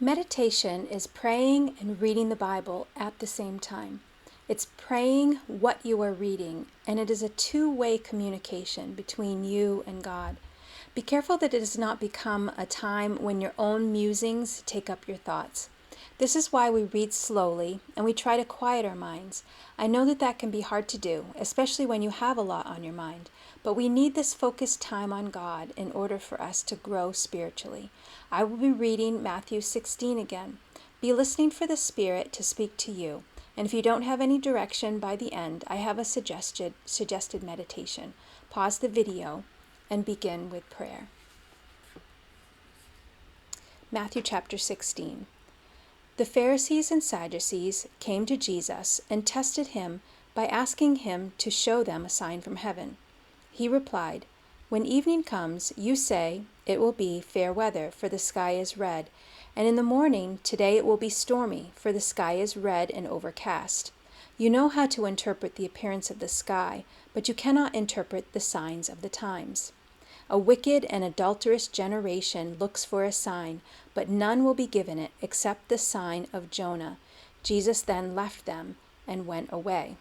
Meditation is praying and reading the Bible at the same time. It's praying what you are reading, and it is a two-way communication between you and God. Be careful that it does not become a time when your own musings take up your thoughts. This is why we read slowly and we try to quiet our minds. I know that that can be hard to do, especially when you have a lot on your mind, but we need this focused time on God in order for us to grow spiritually. I will be reading Matthew 16 again. Be listening for the Spirit to speak to you. And if you don't have any direction by the end, I have a suggested meditation. Pause the video and begin with prayer. Matthew chapter 16. The Pharisees and Sadducees came to Jesus and tested him by asking him to show them a sign from heaven. He replied, "When evening comes, you say, 'It will be fair weather, for the sky is red,' and in the morning, 'Today it will be stormy, for the sky is red and overcast.' You know how to interpret the appearance of the sky, but you cannot interpret the signs of the times. A wicked and adulterous generation looks for a sign, but none will be given it except the sign of Jonah." Jesus then left them and went away.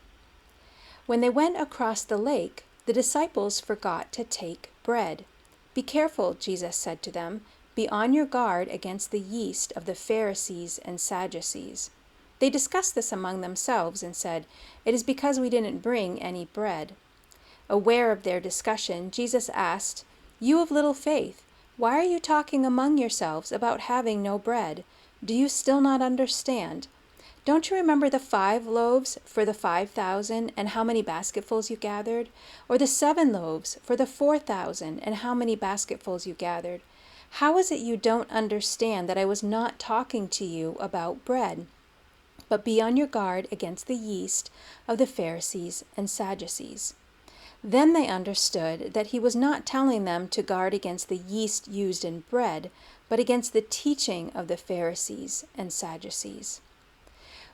When they went across the lake, the disciples forgot to take bread. "Be careful," Jesus said to them. "Be on your guard against the yeast of the Pharisees and Sadducees." They discussed this among themselves and said, "It is because we didn't bring any bread." Aware of their discussion, Jesus asked, "You of little faith, why are you talking among yourselves about having no bread? Do you still not understand? Don't you remember the 5 loaves for the 5,000 and how many basketfuls you gathered? Or the 7 loaves for the 4,000 and how many basketfuls you gathered? How is it you don't understand that I was not talking to you about bread? But be on your guard against the yeast of the Pharisees and Sadducees." Then they understood that he was not telling them to guard against the yeast used in bread, but against the teaching of the Pharisees and Sadducees.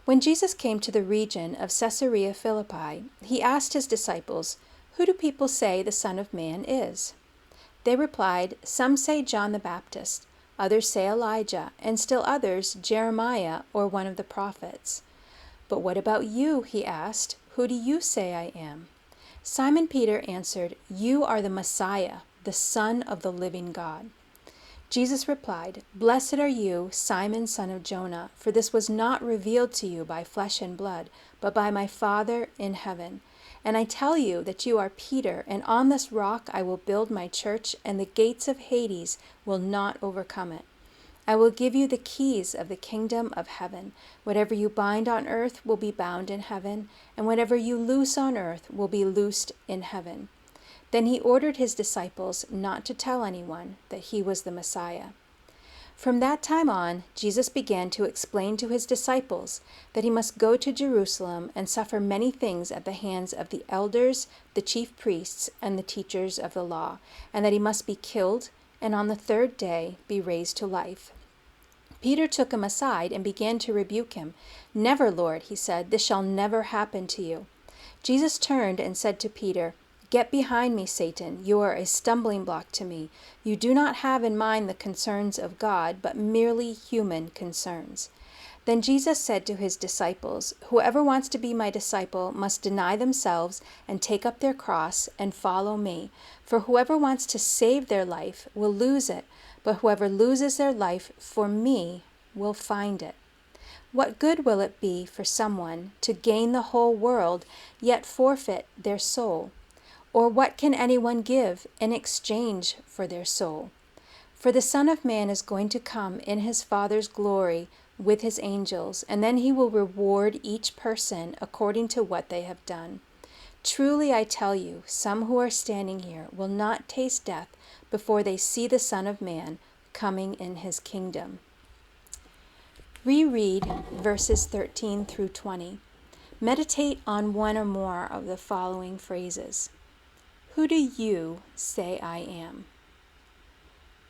When Jesus came to the region of Caesarea Philippi, he asked his disciples, "Who do people say the Son of Man is?" They replied, "Some say John the Baptist, others say Elijah, and still others Jeremiah or one of the prophets." "But what about you?" he asked. "Who do you say I am?" Simon Peter answered, "You are the Messiah, the Son of the living God." Jesus replied, "Blessed are you, Simon, son of Jonah, for this was not revealed to you by flesh and blood, but by my Father in heaven. And I tell you that you are Peter, and on this rock I will build my church, and the gates of Hades will not overcome it. I will give you the keys of the kingdom of heaven. Whatever you bind on earth will be bound in heaven, and whatever you loose on earth will be loosed in heaven." Then he ordered his disciples not to tell anyone that he was the Messiah. From that time on, Jesus began to explain to his disciples that he must go to Jerusalem and suffer many things at the hands of the elders, the chief priests, and the teachers of the law, and that he must be killed and on the 3rd day be raised to life. Peter took him aside and began to rebuke him. "Never, Lord," he said, "this shall never happen to you." Jesus turned and said to Peter, "Get behind me, Satan. You are a stumbling block to me. You do not have in mind the concerns of God, but merely human concerns." Then Jesus said to his disciples, "Whoever wants to be my disciple must deny themselves and take up their cross and follow me. For whoever wants to save their life will lose it, but whoever loses their life for me will find it. What good will it be for someone to gain the whole world, yet forfeit their soul? Or what can anyone give in exchange for their soul? For the Son of Man is going to come in his Father's glory with his angels, and then he will reward each person according to what they have done. Truly I tell you, some who are standing here will not taste death before they see the Son of Man coming in his kingdom." Reread verses 13 through 20. Meditate on one or more of the following phrases. Who do you say I am?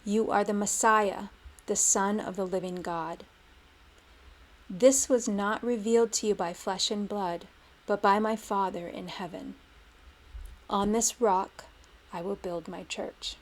You are the Messiah, the Son of the living God. This was not revealed to you by flesh and blood, but by my Father in heaven. On this rock I will build my church.